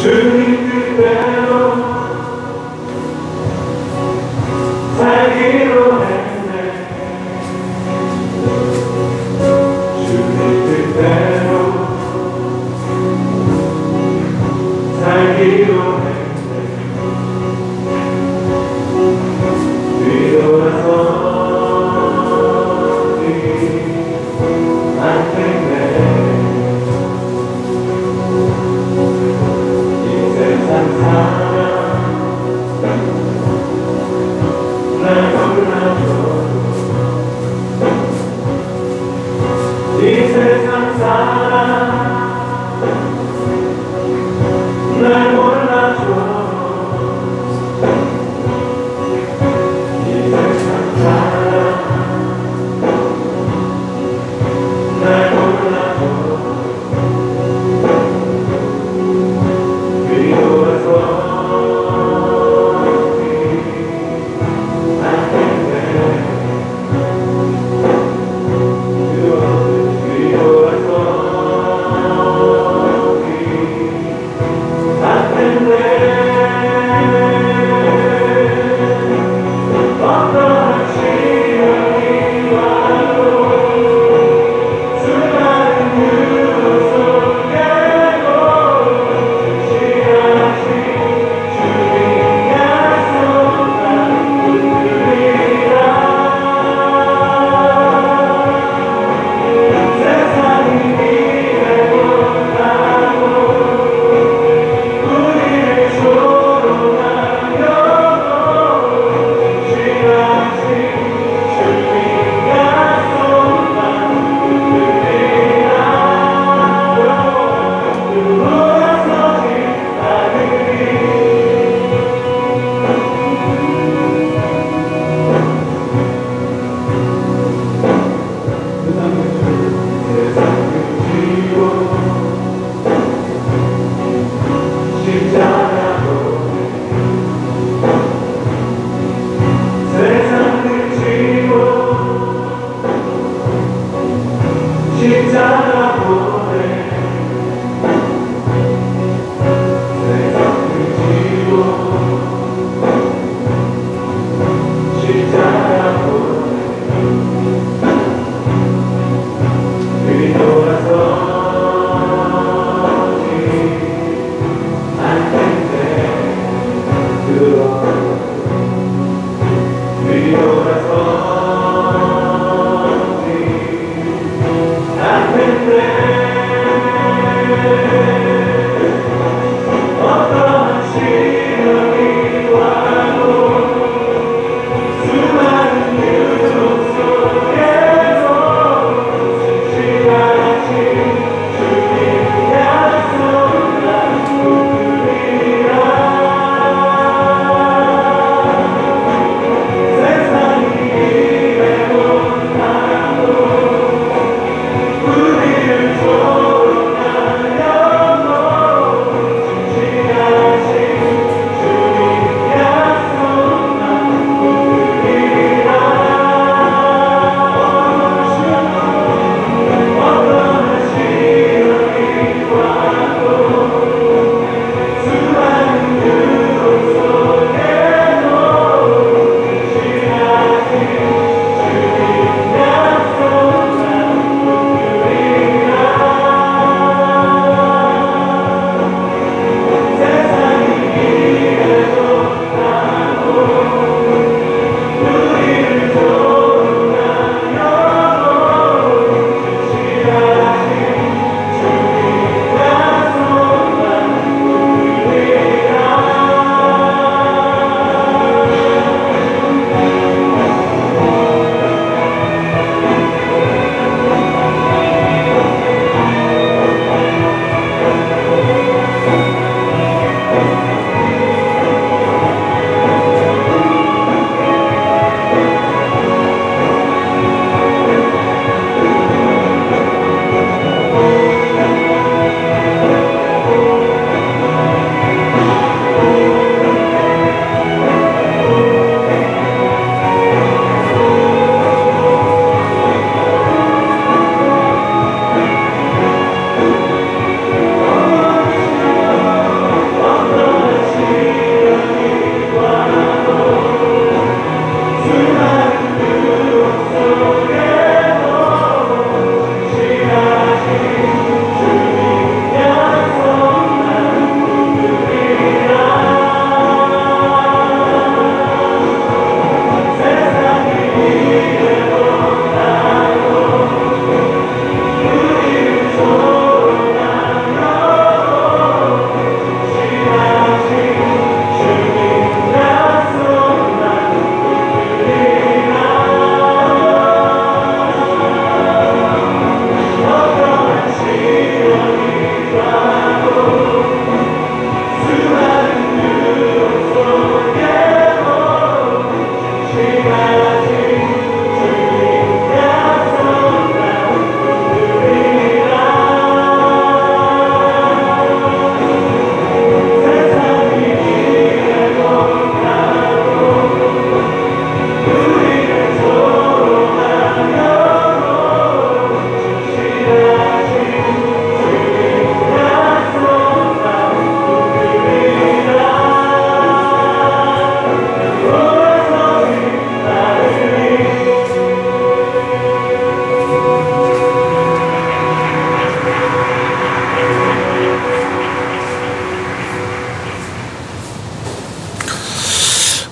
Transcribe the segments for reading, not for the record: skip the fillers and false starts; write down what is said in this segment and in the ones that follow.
주님 뜻대로 살기로 했네. 주님 뜻대로 살기로 했네. 뒤돌아서지 않겠네. 이 세상 사랑 날 몰라줘. 이 세상 사랑 날 몰라줘. 뒤돌아서지 않겠네.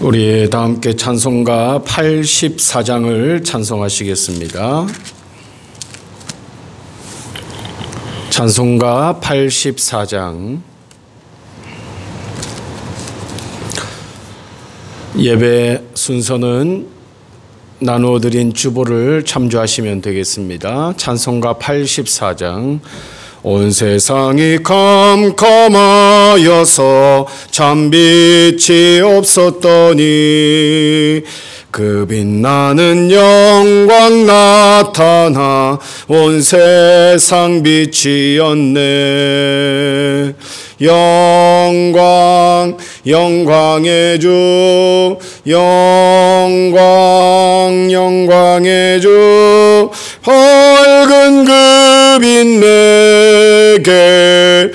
우리 다 함께 찬송가 84장을 찬송하시겠습니다. 찬송가 84장. 예배 순서는 나누어 드린 주보를 참조하시면 되겠습니다. 찬송가 84장. 온 세상이 캄캄하여서 참 빛이 없었더니 그 빛나는 영광 나타나 온 세상 빛이었네. 영광 영광의 주 영광 영광의 주 밝은 그 빛 내게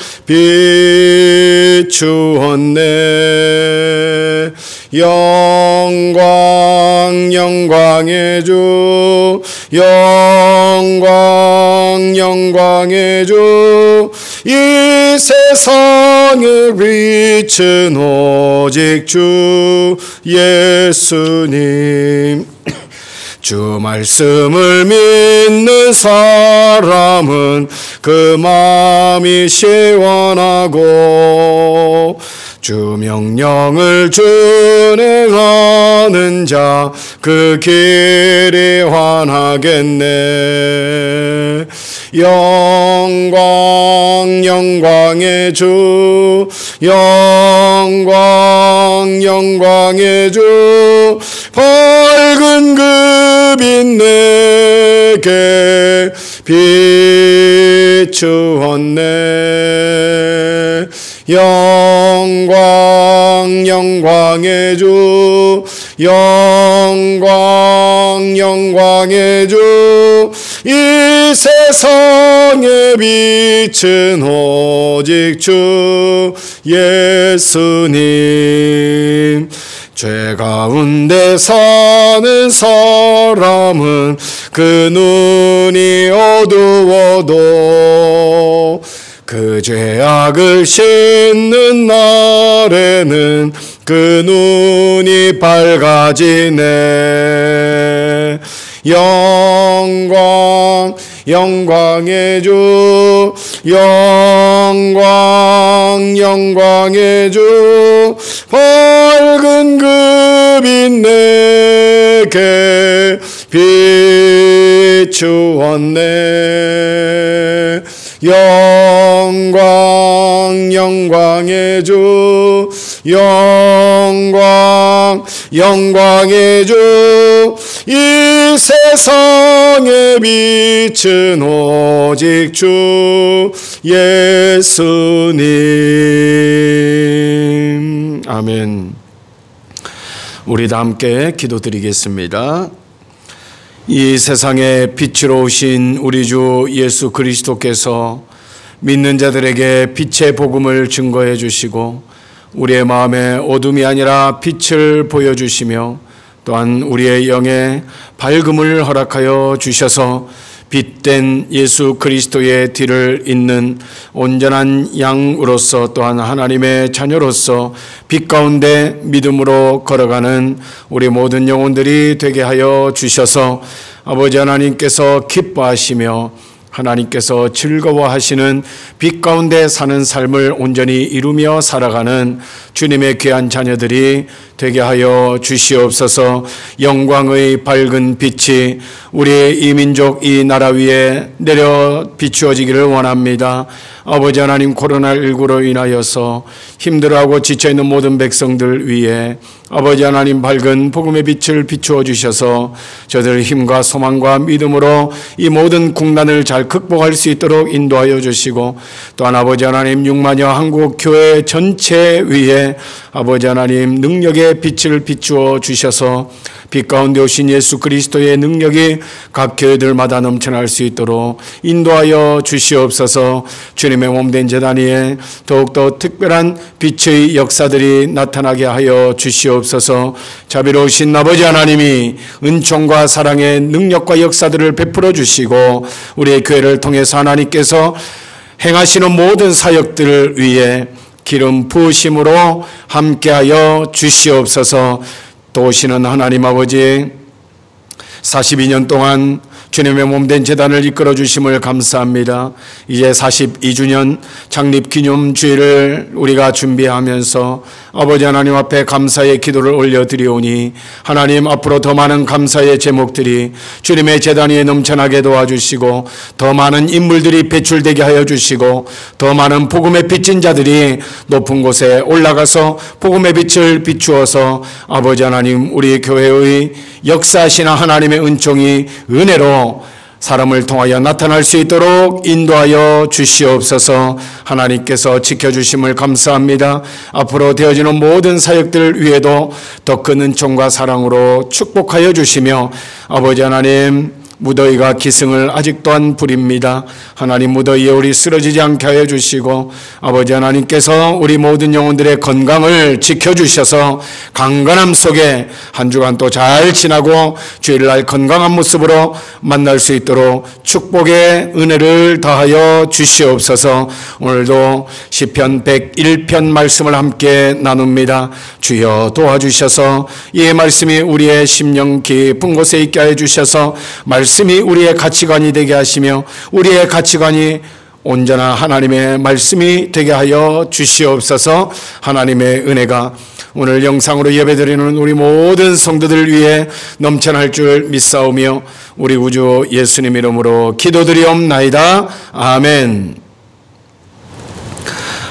비추었네. 영광 영광의 주 영광 영광의 주 이 세상의 빛은 오직 주 예수님. 주 말씀을 믿는 사람은 그 마음이 시원하고 주 명령을 준행하는 자 그 길이 환하겠네. 영광 영광의 주 영광 영광의 주 밝은 그 빛 내게 비추었네. 영광 영광의 주 영광 영광의 주 이 세상의 빛은 오직 주 예수님. 죄 가운데 사는 사람은 그 눈이 어두워도 그 죄악을 씻는 날에는 그 눈이 밝아지네. 영광 영광의 주 영광 영광의 주 밝은 그 빛 내게 비추었네. 영광 영광의 주 영광 영광의 주 이 세상의 빛은 오직 주 예수님. 아멘. 우리 다 함께 기도드리겠습니다. 이 세상에 빛으로 오신 우리 주 예수 그리스도께서 믿는 자들에게 빛의 복음을 증거해 주시고 우리의 마음에 어둠이 아니라 빛을 보여주시며 또한 우리의 영에 밝음을 허락하여 주셔서 빛된 예수 그리스도의 뒤를 잇는 온전한 양으로서 또한 하나님의 자녀로서 빛 가운데 믿음으로 걸어가는 우리 모든 영혼들이 되게 하여 주셔서 아버지 하나님께서 기뻐하시며 하나님께서 즐거워하시는 빛 가운데 사는 삶을 온전히 이루며 살아가는 주님의 귀한 자녀들이 되게 하여 주시옵소서. 영광의 밝은 빛이 우리의 이 민족 이 나라 위에 내려 비추어지기를 원합니다. 아버지 하나님, 코로나19로 인하여서 힘들어하고 지쳐있는 모든 백성들 위에 아버지 하나님 밝은 복음의 빛을 비추어 주셔서 저들 힘과 소망과 믿음으로 이 모든 국난을 잘 극복할 수 있도록 인도하여 주시고 또한 아버지 하나님 6만여 한국 교회 전체 위에 아버지 하나님 능력의 빛을 비추어 주셔서 빛 가운데 오신 예수 그리스도의 능력이 각 교회들마다 넘쳐날 수 있도록 인도하여 주시옵소서. 주님의 몸된 제단 위에 더욱더 특별한 빛의 역사들이 나타나게 하여 주시옵소서. 자비로우신 아버지 하나님이 은총과 사랑의 능력과 역사들을 베풀어 주시고 우리의 교회를 통해서 하나님께서 행하시는 모든 사역들을 위해 기름 부으심으로 함께하여 주시옵소서. 도우시는 하나님 아버지, 42년 동안 주님의 몸된 제단을 이끌어 주심을 감사합니다. 이제 42주년 창립기념주일을 우리가 준비하면서 아버지 하나님 앞에 감사의 기도를 올려드리오니 하나님 앞으로 더 많은 감사의 제목들이 주님의 제단 위에 넘쳐나게 도와주시고 더 많은 인물들이 배출되게 하여 주시고 더 많은 복음의 빚진 자들이 높은 곳에 올라가서 복음의 빛을 비추어서 아버지 하나님 우리 교회의 역사하시는 하나님의 은총이 은혜로 사람을 통하여 나타날 수 있도록 인도하여 주시옵소서. 하나님께서 지켜주심을 감사합니다. 앞으로 되어지는 모든 사역들 위에도 더 큰 은총과 사랑으로 축복하여 주시며 아버지 하나님 무더위가 기승을 아직 또한 부립니다. 하나님 무더위에 우리 쓰러지지 않게 하여 주시고 아버지 하나님께서 우리 모든 영혼들의 건강을 지켜주셔서 강건함 속에 한 주간 또 잘 지나고 주일날 건강한 모습으로 만날 수 있도록 축복의 은혜를 더하여 주시옵소서. 오늘도 시편 101편 말씀을 함께 나눕니다. 주여 도와주셔서 이 말씀이 우리의 심령 깊은 곳에 있게 하여 주셔서 말씀이 우리의 가치관이 되게 하시며 우리의 가치관이 온전한 하나님의 말씀이 되게 하여 주시옵소서. 하나님의 은혜가 오늘 영상으로 예배드리는 우리 모든 성도들 위해 넘쳐날 줄 믿사오며 우리 구주 예수님 이름으로 기도드리옵나이다. 아멘.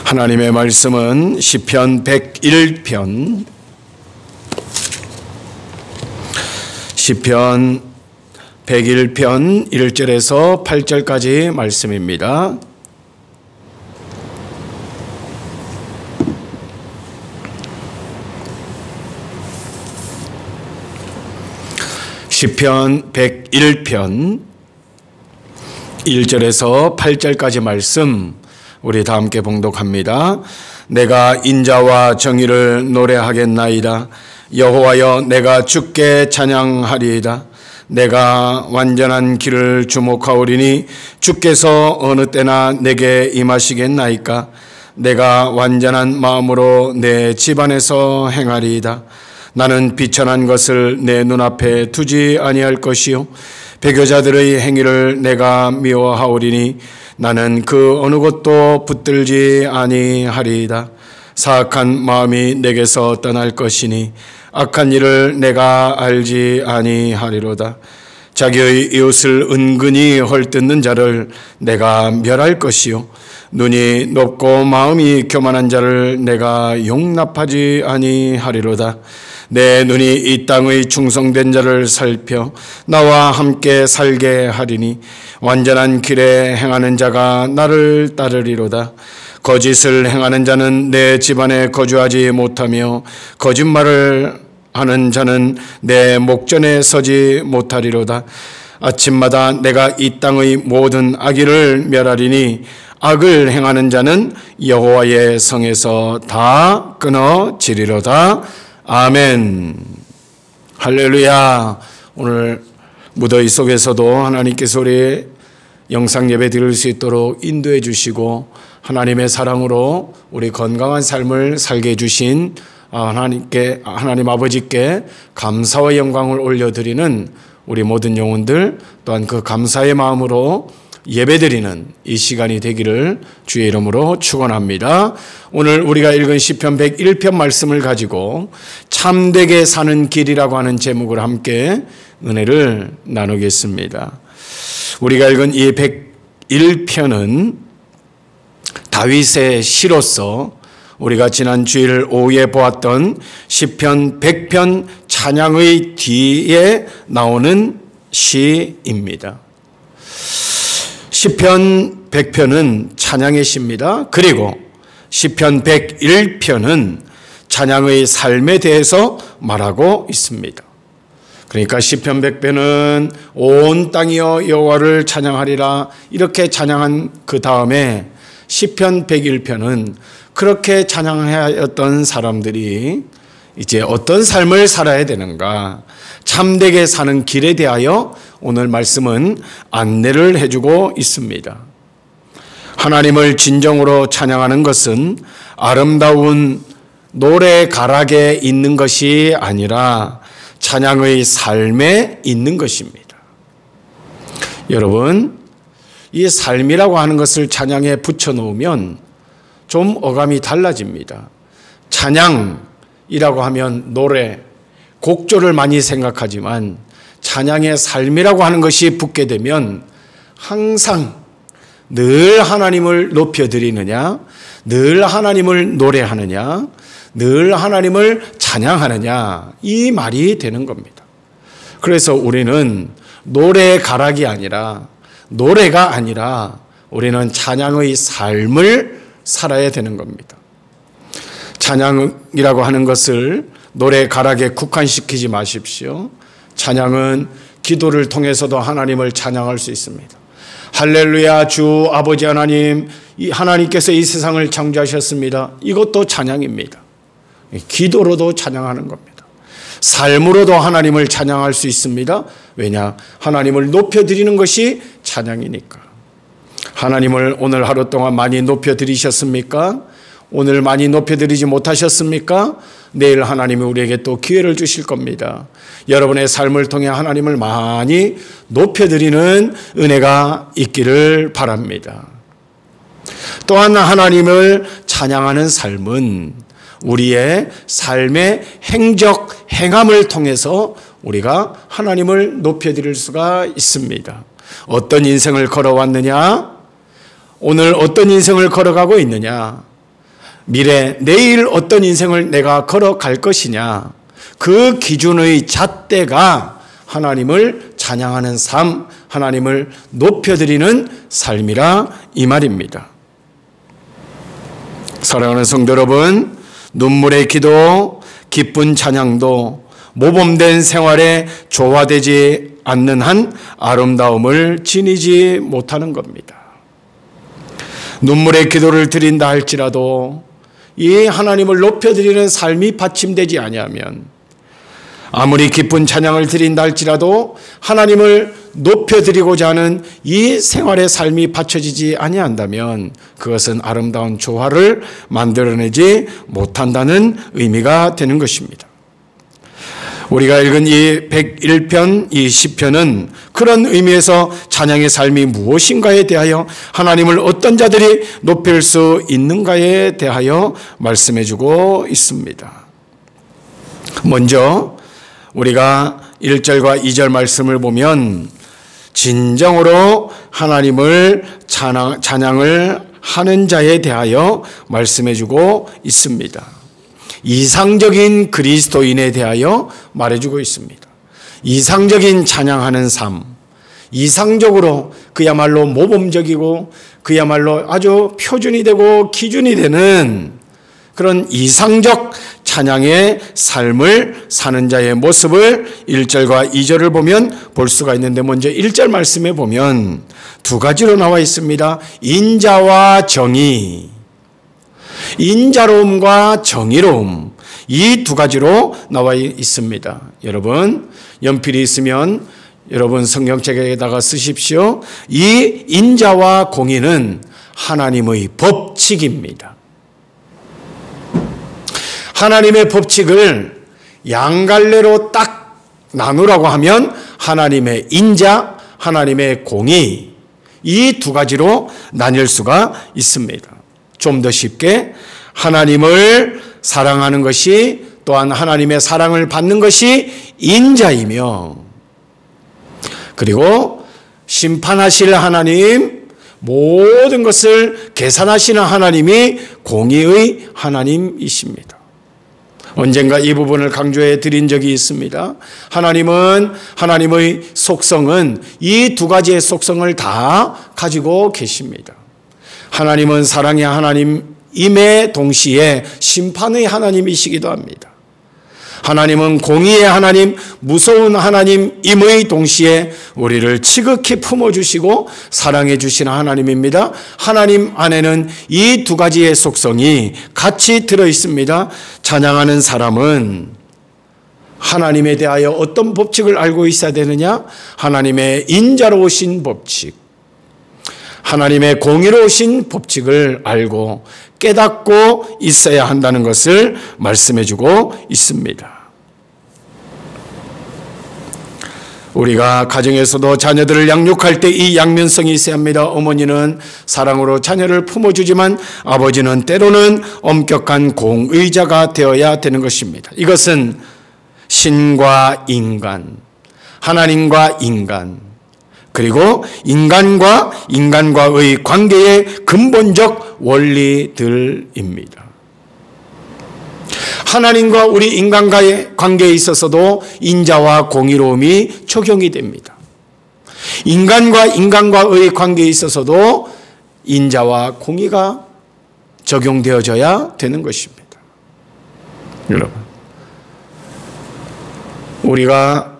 하나님의 말씀은 시편 101편 시편 101편 1절에서 8절까지 말씀입니다. 시편 101편 1절에서 8절까지 말씀 우리 다 함께 봉독합니다. 내가 인자와 정의를 노래하겠나이다. 여호와여 내가 주께 찬양하리이다. 내가 완전한 길을 주목하오리니 주께서 어느 때나 내게 임하시겠나이까. 내가 완전한 마음으로 내 집안에서 행하리이다. 나는 비천한 것을 내 눈앞에 두지 아니할 것이요 배교자들의 행위를 내가 미워하오리니 나는 그 어느 것도 붙들지 아니하리이다. 사악한 마음이 내게서 떠날 것이니 악한 일을 내가 알지 아니하리로다. 자기의 이웃을 은근히 헐뜯는 자를 내가 멸할 것이요 눈이 높고 마음이 교만한 자를 내가 용납하지 아니하리로다. 내 눈이 이 땅의 충성된 자를 살펴 나와 함께 살게 하리니 완전한 길에 행하는 자가 나를 따르리로다. 거짓을 행하는 자는 내 집안에 거주하지 못하며 거짓말을 하는 자는 내 목전에 서지 못하리로다. 아침마다 내가 이 땅의 모든 악의를 멸하리니 악을 행하는 자는 여호와의 성에서 다 끊어지리로다. 아멘. 할렐루야. 오늘 무더위 속에서도 하나님께서 우리 영상 예배 드릴 수 있도록 인도해 주시고 하나님의 사랑으로 우리 건강한 삶을 살게 해주신 하나님 아버지께 감사와 영광을 올려드리는 우리 모든 영혼들 또한 그 감사의 마음으로 예배드리는 이 시간이 되기를 주의 이름으로 축원합니다. 오늘 우리가 읽은 시편 101편 말씀을 가지고 참되게 사는 길이라고 하는 제목을 함께 은혜를 나누겠습니다. 우리가 읽은 이 101편은 다윗의 시로서 우리가 지난 주일 오후에 보았던 시편 100편 찬양의 뒤에 나오는 시입니다. 시편 100편은 찬양의 시입니다. 그리고 시편 101편은 찬양의 삶에 대해서 말하고 있습니다. 그러니까 시편 100편은 온 땅이여 여호와를 찬양하리라 이렇게 찬양한 그 다음에 시편 101편은 그렇게 찬양하였던 사람들이 이제 어떤 삶을 살아야 되는가, 참되게 사는 길에 대하여 오늘 말씀은 안내를 해주고 있습니다. 하나님을 진정으로 찬양하는 것은 아름다운 노래 가락에 있는 것이 아니라 찬양의 삶에 있는 것입니다. 여러분, 이 삶이라고 하는 것을 찬양에 붙여놓으면 좀 어감이 달라집니다. 찬양이라고 하면 노래, 곡조를 많이 생각하지만 찬양의 삶이라고 하는 것이 붙게 되면 항상 늘 하나님을 높여드리느냐, 늘 하나님을 노래하느냐, 늘 하나님을 찬양하느냐, 이 말이 되는 겁니다. 그래서 우리는 노래 가락이 아니라, 노래가 아니라 우리는 찬양의 삶을 살아야 되는 겁니다. 찬양이라고 하는 것을 노래 가락에 국한시키지 마십시오. 찬양은 기도를 통해서도 하나님을 찬양할 수 있습니다. 할렐루야, 주 아버지 하나님, 하나님께서 이 세상을 창조하셨습니다. 이것도 찬양입니다. 기도로도 찬양하는 겁니다. 삶으로도 하나님을 찬양할 수 있습니다. 왜냐? 하나님을 높여드리는 것이 찬양이니까. 하나님을 오늘 하루 동안 많이 높여드리셨습니까? 오늘 많이 높여드리지 못하셨습니까? 내일 하나님이 우리에게 또 기회를 주실 겁니다. 여러분의 삶을 통해 하나님을 많이 높여드리는 은혜가 있기를 바랍니다. 또한 하나님을 찬양하는 삶은 우리의 삶의 행적, 행함을 통해서 우리가 하나님을 높여드릴 수가 있습니다. 어떤 인생을 걸어왔느냐? 오늘 어떤 인생을 걸어가고 있느냐? 미래, 내일 어떤 인생을 내가 걸어갈 것이냐? 그 기준의 잣대가 하나님을 찬양하는 삶, 하나님을 높여드리는 삶이라 이 말입니다. 사랑하는 성도 여러분, 눈물의 기도, 기쁜 찬양도 모범된 생활에 조화되지 않는 한 아름다움을 지니지 못하는 겁니다. 눈물의 기도를 드린다 할지라도 이 하나님을 높여드리는 삶이 받침되지 아니하면, 아무리 기쁜 찬양을 드린다 할지라도 하나님을 높여드리고자 하는 이 생활의 삶이 받쳐지지 아니한다면 그것은 아름다운 조화를 만들어내지 못한다는 의미가 되는 것입니다. 우리가 읽은 이 101편, 이 시편은 그런 의미에서 찬양의 삶이 무엇인가에 대하여, 하나님을 어떤 자들이 높일 수 있는가에 대하여 말씀해주고 있습니다. 먼저 우리가 1절과 2절 말씀을 보면 진정으로 하나님을 찬양을 하는 자에 대하여 말씀해주고 있습니다. 이상적인 그리스도인에 대하여 말해주고 있습니다. 이상적인 찬양하는 삶, 이상적으로 그야말로 모범적이고 그야말로 아주 표준이 되고 기준이 되는 그런 이상적 찬양의 삶을 사는 자의 모습을 1절과 2절을 보면 볼 수가 있는데, 먼저 1절 말씀에 보면 두 가지로 나와 있습니다. 인자와 정의, 인자로움과 정의로움, 이 두 가지로 나와 있습니다. 여러분, 연필이 있으면 여러분 성경책에다가 쓰십시오. 이 인자와 공의는 하나님의 법칙입니다. 하나님의 법칙을 양갈래로 딱 나누라고 하면 하나님의 인자, 하나님의 공의, 이 두 가지로 나뉠 수가 있습니다. 좀 더 쉽게 하나님을 사랑하는 것이, 또한 하나님의 사랑을 받는 것이 인자이며, 그리고 심판하실 하나님, 모든 것을 계산하시는 하나님이 공의의 하나님이십니다. 언젠가 이 부분을 강조해 드린 적이 있습니다. 하나님의 속성은 이 두 가지의 속성을 다 가지고 계십니다. 하나님은 사랑의 하나님임에 동시에 심판의 하나님이시기도 합니다. 하나님은 공의의 하나님, 무서운 하나님임의 동시에 우리를 지극히 품어주시고 사랑해 주시는 하나님입니다. 하나님 안에는 이 두 가지의 속성이 같이 들어있습니다. 찬양하는 사람은 하나님에 대하여 어떤 법칙을 알고 있어야 되느냐? 하나님의 인자로우신 법칙, 하나님의 공의로우신 법칙을 알고 깨닫고 있어야 한다는 것을 말씀해주고 있습니다. 우리가 가정에서도 자녀들을 양육할 때 이 양면성이 있어야 합니다. 어머니는 사랑으로 자녀를 품어주지만 아버지는 때로는 엄격한 공의자가 되어야 되는 것입니다. 이것은 신과 인간, 하나님과 인간, 그리고 인간과의 관계의 근본적 원리들입니다. 하나님과 우리 인간과의 관계에 있어서도 인자와 공의로움이 적용이 됩니다. 인간과의 관계에 있어서도 인자와 공의가 적용되어져야 되는 것입니다. 여러분, 우리가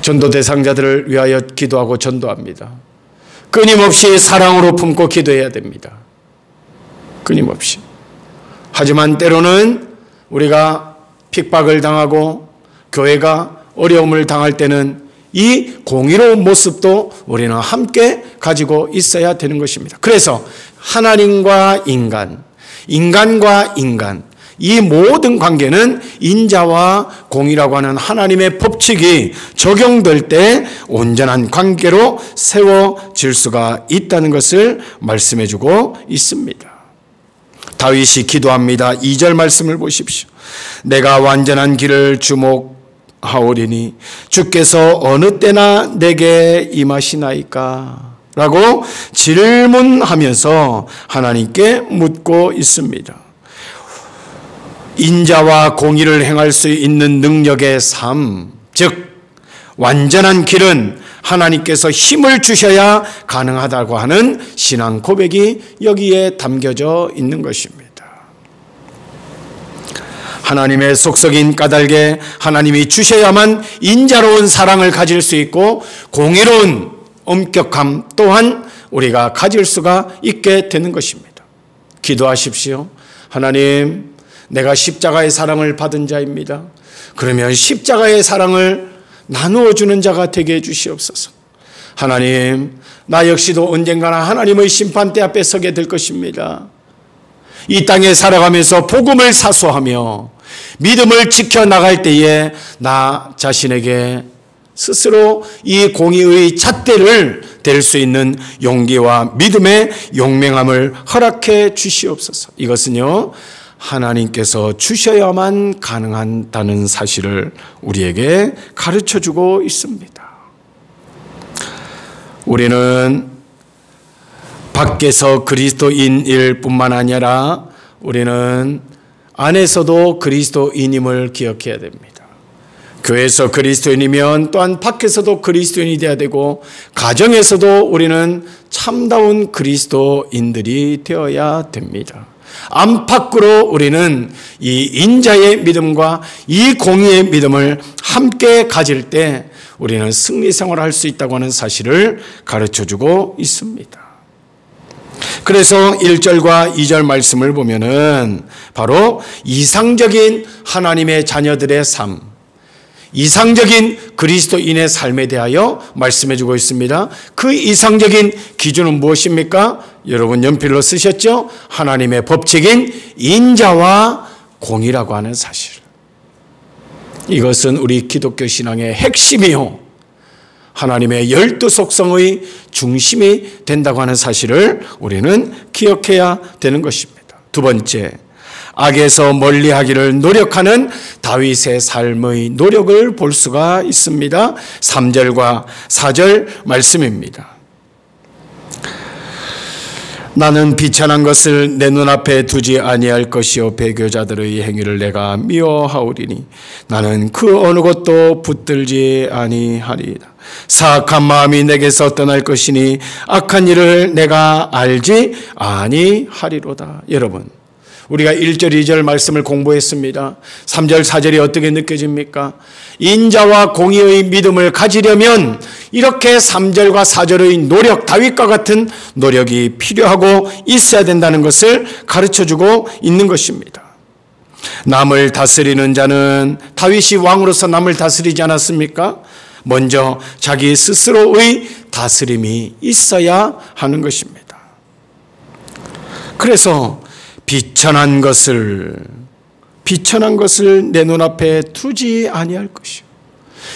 전도 대상자들을 위하여 기도하고 전도합니다. 끊임없이 사랑으로 품고 기도해야 됩니다. 끊임없이. 하지만 때로는 우리가 핍박을 당하고 교회가 어려움을 당할 때는 이 공의로운 모습도 우리는 함께 가지고 있어야 되는 것입니다. 그래서 하나님과 인간, 인간과 인간, 이 모든 관계는 인자와 공의라고 하는 하나님의 법칙이 적용될 때 온전한 관계로 세워질 수가 있다는 것을 말씀해주고 있습니다. 다윗이 기도합니다. 2절 말씀을 보십시오. 내가 완전한 길을 주목하오리니 주께서 어느 때나 내게 임하시나이까? 라고 질문하면서 하나님께 묻고 있습니다. 인자와 공의를 행할 수 있는 능력의 삶, 즉 완전한 길은 하나님께서 힘을 주셔야 가능하다고 하는 신앙 고백이 여기에 담겨져 있는 것입니다. 하나님의 속성인 까닭에 하나님이 주셔야만 인자로운 사랑을 가질 수 있고 공의로운 엄격함 또한 우리가 가질 수가 있게 되는 것입니다. 기도하십시오. 하나님, 내가 십자가의 사랑을 받은 자입니다. 그러면 십자가의 사랑을 나누어 주는 자가 되게 해 주시옵소서. 하나님, 나 역시도 언젠가나 하나님의 심판대 앞에 서게 될 것입니다. 이 땅에 살아가면서 복음을 사수하며 믿음을 지켜나갈 때에 나 자신에게 스스로 이 공의의 잣대를 댈 수 있는 용기와 믿음의 용맹함을 허락해 주시옵소서. 이것은요, 하나님께서 주셔야만 가능하다는 사실을 우리에게 가르쳐주고 있습니다. 우리는 밖에서 그리스도인일 뿐만 아니라 우리는 안에서도 그리스도인임을 기억해야 됩니다. 교회에서 그리스도인이면 또한 밖에서도 그리스도인이 되어야 되고 가정에서도 우리는 참다운 그리스도인들이 되어야 됩니다. 안팎으로 우리는 이 인자의 믿음과 이 공의의 믿음을 함께 가질 때 우리는 승리 생활을 할 수 있다고 하는 사실을 가르쳐주고 있습니다. 그래서 1절과 2절 말씀을 보면은 바로 이상적인 하나님의 자녀들의 삶, 이상적인 그리스도인의 삶에 대하여 말씀해주고 있습니다. 그 이상적인 기준은 무엇입니까? 여러분 연필로 쓰셨죠? 하나님의 법칙인 인자와 공의라고 하는 사실. 이것은 우리 기독교 신앙의 핵심이요, 하나님의 12속성의 중심이 된다고 하는 사실을 우리는 기억해야 되는 것입니다. 두 번째, 악에서 멀리하기를 노력하는 다윗의 삶의 노력을 볼 수가 있습니다. 3절과 4절 말씀입니다. 나는 비천한 것을 내 눈앞에 두지 아니할 것이요 배교자들의 행위를 내가 미워하오리니 나는 그 어느 것도 붙들지 아니하리이다. 사악한 마음이 내게서 떠날 것이니 악한 일을 내가 알지 아니하리로다. 여러분, 우리가 1절, 2절 말씀을 공부했습니다. 3절, 4절이 어떻게 느껴집니까? 인자와 공의의 믿음을 가지려면 이렇게 3절과 4절의 노력, 다윗과 같은 노력이 필요하고 있어야 된다는 것을 가르쳐주고 있는 것입니다. 남을 다스리는 자는 다윗이 왕으로서 남을 다스리지 않았습니까? 먼저 자기 스스로의 다스림이 있어야 하는 것입니다. 그래서 비천한 것을 내 눈앞에 두지 아니할 것이요.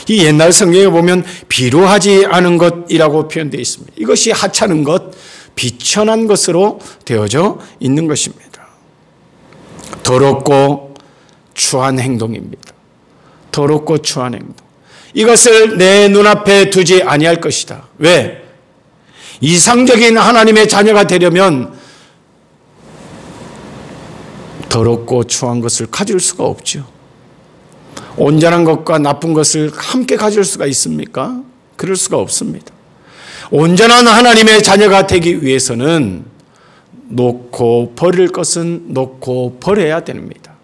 이 옛날 성경에 보면 비루하지 않은 것이라고 표현되어 있습니다. 이것이 하찮은 것, 비천한 것으로 되어져 있는 것입니다. 더럽고 추한 행동입니다. 더럽고 추한 행동. 이것을 내 눈앞에 두지 아니할 것이다. 왜? 이상적인 하나님의 자녀가 되려면 더럽고 추한 것을 가질 수가 없죠. 온전한 것과 나쁜 것을 함께 가질 수가 있습니까? 그럴 수가 없습니다. 온전한 하나님의 자녀가 되기 위해서는 놓고 버릴 것은 놓고 버려야 됩니다.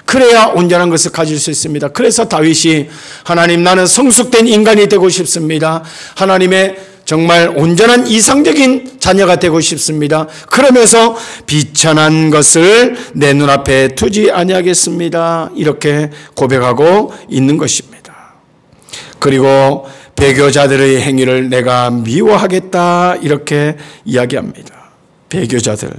그래야 온전한 것을 가질 수 있습니다. 그래서 다윗이 하나님, 나는 성숙된 인간이 되고 싶습니다. 하나님의 정말 온전한 이상적인 자녀가 되고 싶습니다. 그러면서 비천한 것을 내 눈앞에 두지 아니하겠습니다. 이렇게 고백하고 있는 것입니다. 그리고 배교자들의 행위를 내가 미워하겠다 이렇게 이야기합니다. 배교자들,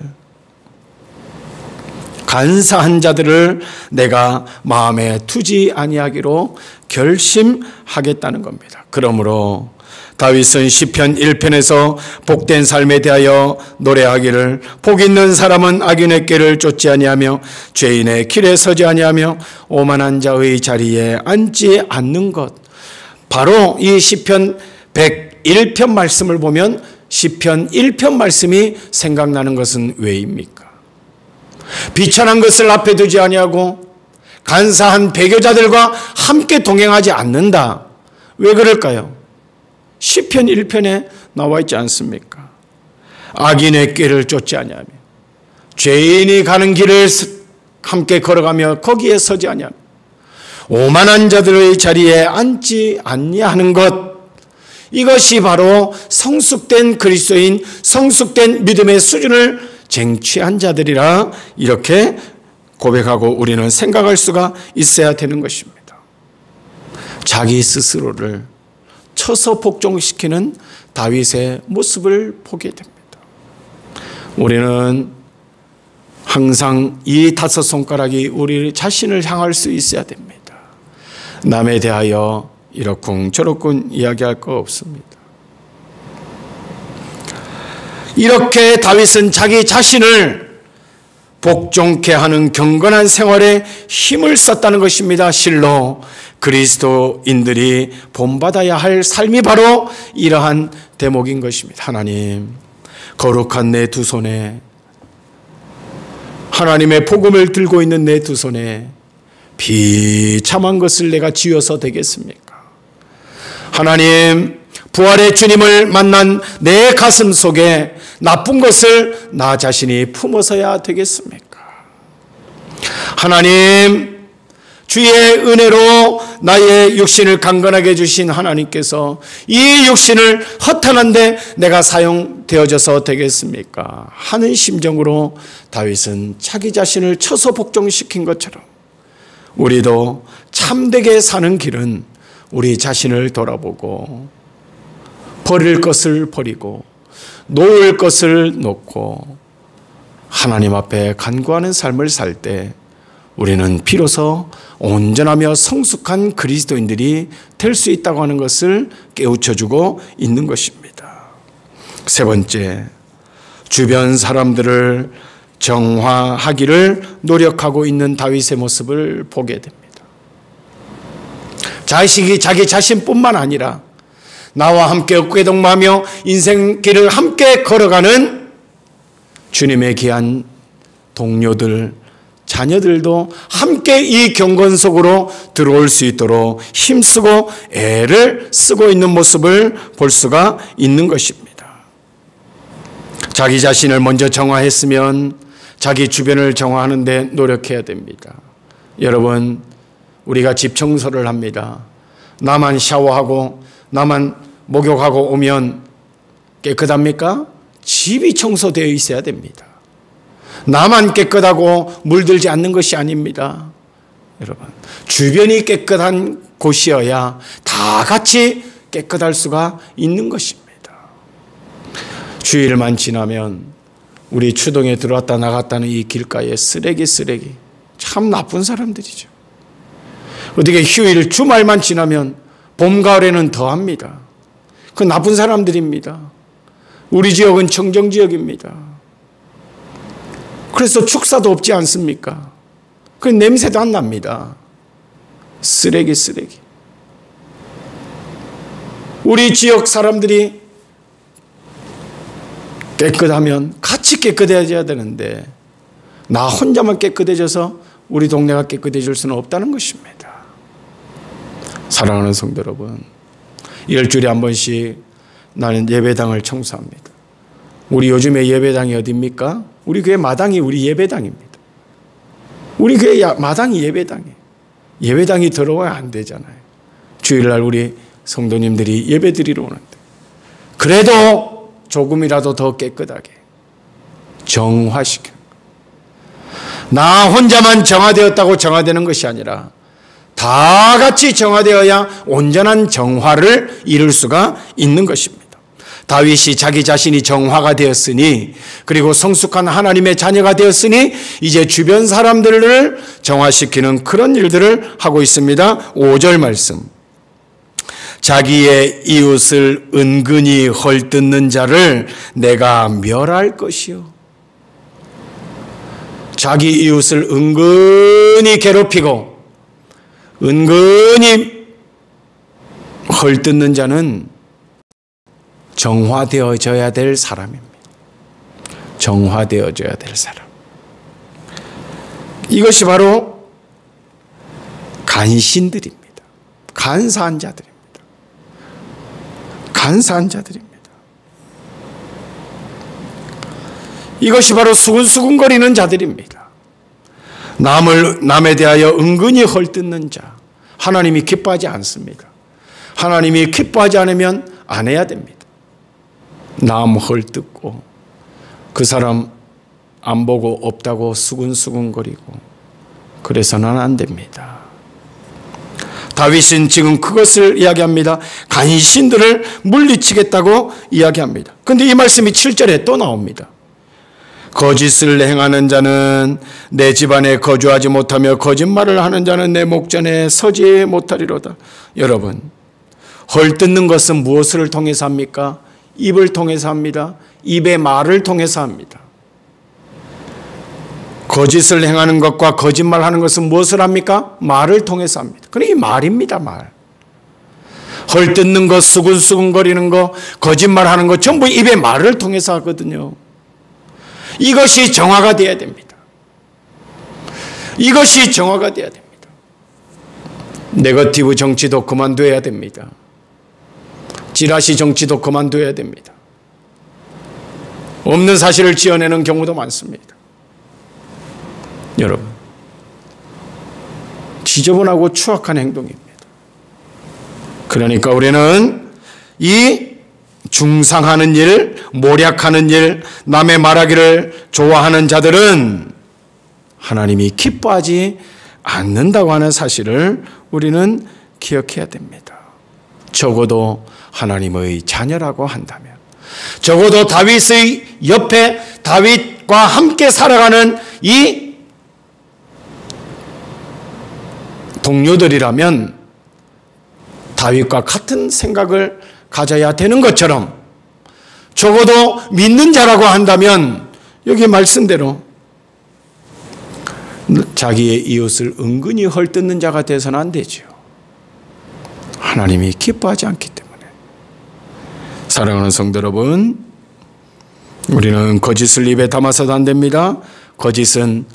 간사한 자들을 내가 마음에 두지 아니하기로 결심하겠다는 겁니다. 그러므로 다윗은 시편 1편에서 복된 삶에 대하여 노래하기를, 복 있는 사람은 악인의 길을 쫓지 아니하며 죄인의 길에 서지 아니하며 오만한 자의 자리에 앉지 않는 것. 바로 이 시편 101편 말씀을 보면 시편 1편 말씀이 생각나는 것은 왜입니까? 비천한 것을 앞에 두지 아니하고 간사한 배교자들과 함께 동행하지 않는다. 왜 그럴까요? 시편 1편에 나와 있지 않습니까? 악인의 길을 쫓지 아니하며 죄인이 가는 길을 함께 걸어가며 거기에 서지 아니하며 오만한 자들의 자리에 앉지 아니하는 것. 이것이 바로 성숙된 그리스도인, 성숙된 믿음의 수준을 쟁취한 자들이라 이렇게 고백하고 우리는 생각할 수가 있어야 되는 것입니다. 자기 스스로를 쳐서 복종시키는 다윗의 모습을 보게 됩니다. 우리는 항상 이 5 손가락이 우리 자신을 향할 수 있어야 됩니다. 남에 대하여 이러쿵 저러쿵 이야기할 거 없습니다. 이렇게 다윗은 자기 자신을 복종케 하는 경건한 생활에 힘을 썼다는 것입니다. 실로 그리스도인들이 본받아야 할 삶이 바로 이러한 대목인 것입니다. 하나님, 거룩한 내 두 손에, 하나님의 복음을 들고 있는 내 두 손에 비참한 것을 내가 쥐어서 되겠습니까? 하나님, 부활의 주님을 만난 내 가슴 속에 나쁜 것을 나 자신이 품어서야 되겠습니까? 하나님, 주의 은혜로 나의 육신을 강건하게 해주신 하나님께서 이 육신을 허탄한데 내가 사용되어져서 되겠습니까? 하는 심정으로 다윗은 자기 자신을 쳐서 복종시킨 것처럼 우리도 참되게 사는 길은 우리 자신을 돌아보고 버릴 것을 버리고 놓을 것을 놓고 하나님 앞에 간구하는 삶을 살 때 우리는 비로소 온전하며 성숙한 그리스도인들이 될 수 있다고 하는 것을 깨우쳐주고 있는 것입니다. 세 번째, 주변 사람들을 정화하기를 노력하고 있는 다윗의 모습을 보게 됩니다. 자식이 자기 자신뿐만 아니라 나와 함께 어깨동무하며 인생길을 함께 걸어가는 주님의 귀한 동료들, 자녀들도 함께 이 경건 속으로 들어올 수 있도록 힘쓰고 애를 쓰고 있는 모습을 볼 수가 있는 것입니다. 자기 자신을 먼저 정화했으면 자기 주변을 정화하는 데 노력해야 됩니다. 여러분, 우리가 집 청소를 합니다. 나만 샤워하고 나만 목욕하고 오면 깨끗합니까? 집이 청소되어 있어야 됩니다. 나만 깨끗하고 물들지 않는 것이 아닙니다. 여러분, 주변이 깨끗한 곳이어야 다 같이 깨끗할 수가 있는 것입니다. 주일만 지나면 우리 추동에 들어왔다 나갔다는 이 길가에 쓰레기 참 나쁜 사람들이죠. 어떻게 휴일 주말만 지나면 봄 가을에는 더합니다. 그 나쁜 사람들입니다. 우리 지역은 청정지역입니다. 그래서 축사도 없지 않습니까? 그 냄새도 안 납니다. 쓰레기. 우리 지역 사람들이 깨끗하면 같이 깨끗해져야 되는데 나 혼자만 깨끗해져서 우리 동네가 깨끗해질 수는 없다는 것입니다. 사랑하는 성도 여러분, 일주일에 한 번씩 나는 예배당을 청소합니다. 우리 요즘에 예배당이 어디입니까? 우리 교회 마당이 우리 예배당입니다. 우리 교회 마당이 예배당이에요. 예배당이 들어와야 안 되잖아요. 주일날 우리 성도님들이 예배 드리러 오는데 그래도 조금이라도 더 깨끗하게 정화시켜. 나 혼자만 정화되었다고 정화되는 것이 아니라 다 같이 정화되어야 온전한 정화를 이룰 수가 있는 것입니다. 다윗이 자기 자신이 정화가 되었으니 그리고 성숙한 하나님의 자녀가 되었으니 이제 주변 사람들을 정화시키는 그런 일들을 하고 있습니다. 5절 말씀. 자기의 이웃을 은근히 헐뜯는 자를 내가 멸할 것이요. 자기 이웃을 은근히 괴롭히고 은근히 헐뜯는 자는 정화되어져야 될 사람입니다. 정화되어져야 될 사람. 이것이 바로 간신들입니다. 간사한 자들입니다. 간사한 자들입니다. 이것이 바로 수근수근거리는 자들입니다. 남에 대하여 은근히 헐뜯는 자. 하나님이 기뻐하지 않습니다. 하나님이 기뻐하지 않으면 안 해야 됩니다. 남 헐뜯고 그 사람 안 보고 없다고 수근수근거리고 그래서는 안 됩니다. 다윗은 지금 그것을 이야기합니다. 간신들을 물리치겠다고 이야기합니다. 그런데 이 말씀이 7절에 또 나옵니다. 거짓을 행하는 자는 내 집안에 거주하지 못하며 거짓말을 하는 자는 내 목전에 서지 못하리로다. 여러분, 헐뜯는 것은 무엇을 통해서 합니까? 입을 통해서 합니다. 입의 말을 통해서 합니다. 거짓을 행하는 것과 거짓말하는 것은 무엇을 합니까? 말을 통해서 합니다. 그러니까 이 말입니다. 말. 헐뜯는 것, 수근수근거리는 것, 거짓말하는 것 전부 입의 말을 통해서 하거든요. 이것이 정화가 되어야 됩니다. 이것이 정화가 되어야 됩니다. 네거티브 정치도 그만둬야 됩니다. 찌라시 정치도 그만둬야 됩니다. 없는 사실을 지어내는 경우도 많습니다. 여러분, 지저분하고 추악한 행동입니다. 그러니까 우리는 이 중상하는 일, 모략하는 일, 남의 말하기를 좋아하는 자들은 하나님이 기뻐하지 않는다고 하는 사실을 우리는 기억해야 됩니다. 적어도 하나님의 자녀라고 한다면, 적어도 다윗의 옆에 다윗과 함께 살아가는 이 동료들이라면 다윗과 같은 생각을 가져야 되는 것처럼 적어도 믿는 자라고 한다면 여기 말씀대로 자기의 이웃을 은근히 헐뜯는 자가 돼서는 안 되죠. 하나님이 기뻐하지 않기 때문에. 사랑하는 성도 여러분, 우리는 거짓을 입에 담아서도 안 됩니다. 거짓은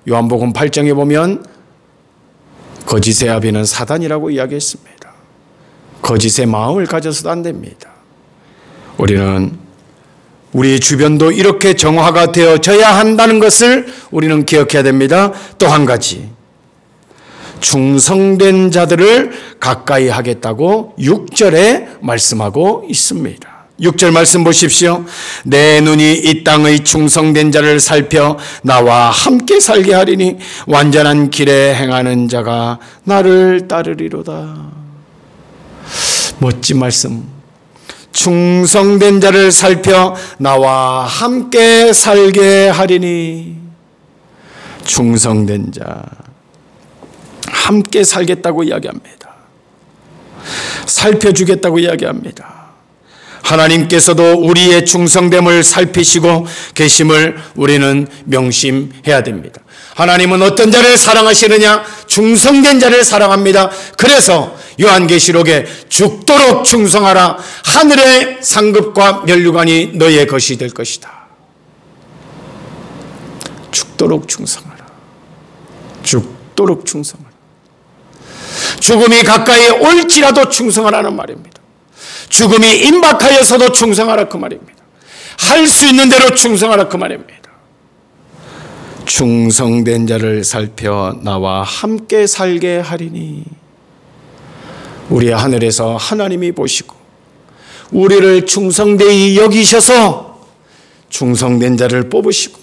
요한복음 8장에 보면 거짓의 아비는 사단이라고 이야기했습니다. 거짓의 마음을 가져서도 안 됩니다. 우리는 우리 주변도 이렇게 정화가 되어져야 한다는 것을 우리는 기억해야 됩니다. 또 한 가지, 충성된 자들을 가까이 하겠다고 6절에 말씀하고 있습니다. 6절 말씀 보십시오. 내 눈이 이 땅의 충성된 자를 살펴 나와 함께 살게 하리니 완전한 길에 행하는 자가 나를 따르리로다. 멋진 말씀. 충성된 자를 살펴 나와 함께 살게 하리니. 충성된 자, 함께 살겠다고 이야기합니다. 살펴주겠다고 이야기합니다. 하나님께서도 우리의 충성됨을 살피시고 계심을 우리는 명심해야 됩니다. 하나님은 어떤 자를 사랑하시느냐? 충성된 자를 사랑합니다. 그래서 요한계시록에 죽도록 충성하라. 하늘의 상급과 면류관이 너의 것이 될 것이다. 죽도록 충성하라. 죽도록 충성하라. 죽음이 가까이 올지라도 충성하라는 말입니다. 죽음이 임박하여서도 충성하라 그 말입니다. 할 수 있는 대로 충성하라 그 말입니다. 충성된 자를 살펴 나와 함께 살게 하리니. 우리 하늘에서 하나님이 보시고 우리를 충성되이 여기셔서 충성된 자를 뽑으시고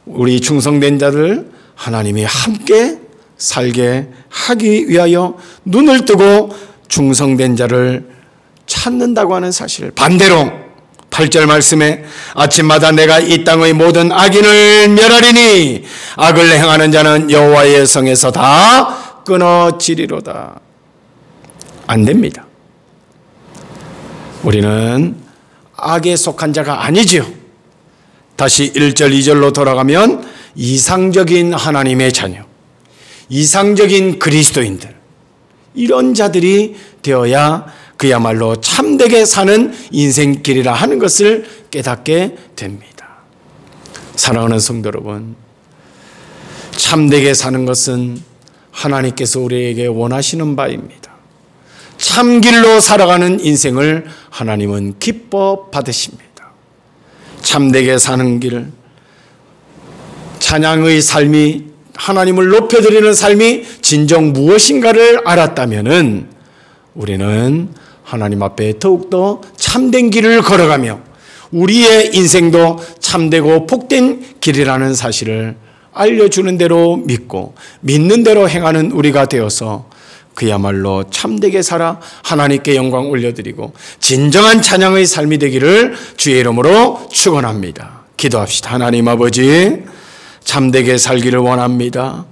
우리 충성된 자를 하나님이 함께 살게 하기 위하여 눈을 뜨고 충성된 자를 찾는다고 하는 사실. 반대로 8절 말씀에 아침마다 내가 이 땅의 모든 악인을 멸하리니 악을 행하는 자는 여호와의 성에서 다 끊어지리로다. 안 됩니다. 우리는 악에 속한 자가 아니지요. 다시 1절 2절로 돌아가면 이상적인 하나님의 자녀, 이상적인 그리스도인들, 이런 자들이 되어야 그야말로 참되게 사는 인생길이라 하는 것을 깨닫게 됩니다. 사랑하는 성도 여러분, 참되게 사는 것은 하나님께서 우리에게 원하시는 바입니다. 참길로 살아가는 인생을 하나님은 기뻐 받으십니다. 참되게 사는 길, 찬양의 삶이, 하나님을 높여드리는 삶이 진정 무엇인가를 알았다면은 우리는 하나님 앞에 더욱더 참된 길을 걸어가며 우리의 인생도 참되고 복된 길이라는 사실을 알려주는 대로 믿고 믿는 대로 행하는 우리가 되어서 그야말로 참되게 살아 하나님께 영광 올려드리고 진정한 찬양의 삶이 되기를 주의 이름으로 축원합니다. 기도합시다. 하나님 아버지, 참되게 살기를 원합니다.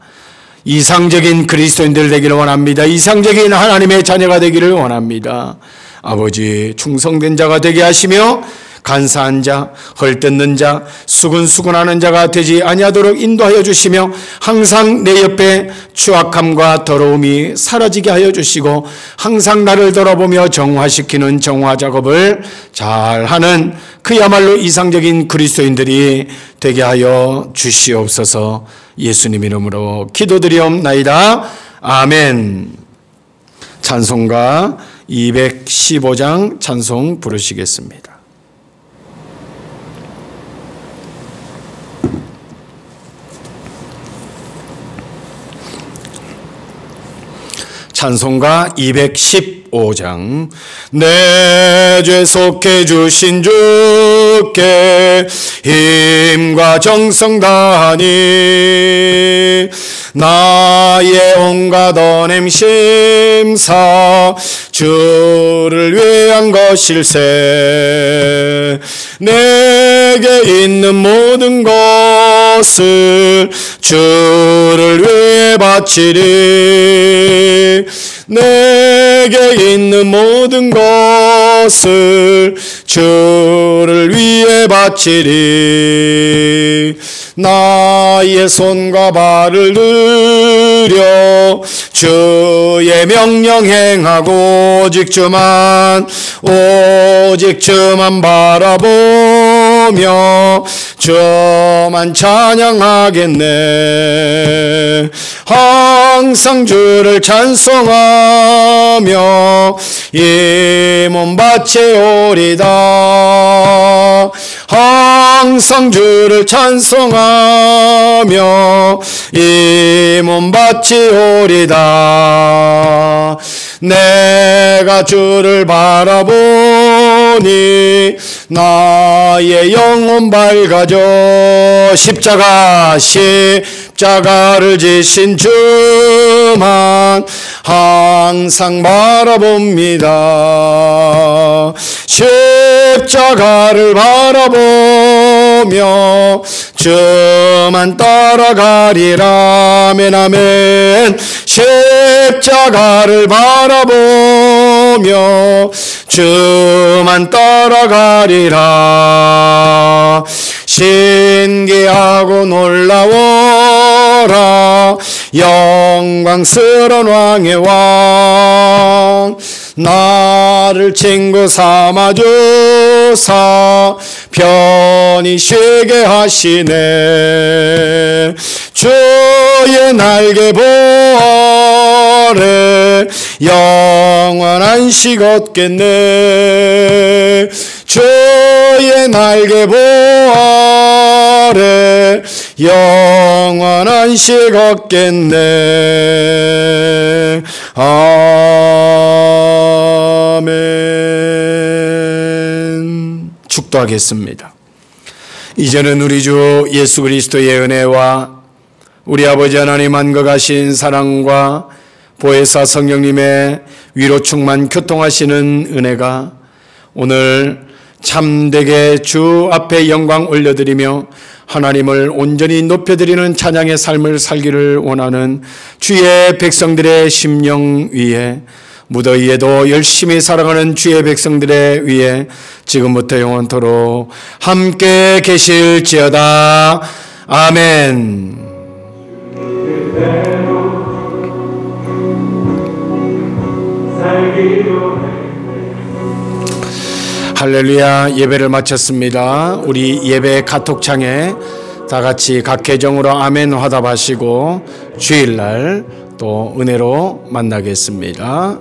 이상적인 그리스도인들 되기를 원합니다. 이상적인 하나님의 자녀가 되기를 원합니다. 아버지, 충성된 자가 되게 하시며 간사한 자, 헐뜯는 자, 수근수근하는 자가 되지 아니하도록 인도하여 주시며 항상 내 옆에 추악함과 더러움이 사라지게 하여 주시고 항상 나를 돌아보며 정화시키는 정화 작업을 잘하는 그야말로 이상적인 그리스도인들이 되게 하여 주시옵소서. 예수님 이름으로 기도드리옵나이다. 아멘. 찬송가 215장 찬송 부르시겠습니다. 찬송가 215장. 내 죄 속해 주신 주께 힘과 정성 다하니 나의 온갖 언행 심사 주를 위한 것일세. 내게 있는 모든 것을 주를 위해 바치리. 내게 있는 모든 것을 주를 위해 바치리. 나의 손과 발을 들여 주의 명령 행하고 오직 주만 바라보며 주만 찬양하겠네. 항상 주를 찬송하며 이 몸 바치오리다. 항상 주를 찬송하며 이 몸 바치오리다. 내가 주를 바라보니 나의 영혼 밝아져 십자가를 지신 주만 항상 바라봅니다. 십자가를 바라보며 주만 따라가리라. 아멘 아멘. 십자가를 바라보며 주만 따라가리라. 신기하고 놀라워라 영광스러운 왕의 왕. 나를 친구 삼아주사 편히 쉬게 하시네. 주의 날개 보아래 영원한 안식 얻겠네. 주의 날개 보아래 영원한 안식 얻겠네. 아멘. 축도하겠습니다. 이제는 우리 주 예수 그리스도의 은혜와 우리 아버지 하나님 한거하신 사랑과 보혜사 성령님의 위로 충만 교통하시는 은혜가 오늘 참되게 주 앞에 영광 올려드리며 하나님을 온전히 높여드리는 찬양의 삶을 살기를 원하는 주의 백성들의 심령 위에, 무더위에도 열심히 살아가는 주의 백성들의 위에 지금부터 영원토록 함께 계실지어다. 아멘. 할렐루야. 예배를 마쳤습니다. 우리 예배 카톡창에 다 같이 각 계정으로 아멘 화답하시고 주일날 또 은혜로 만나겠습니다.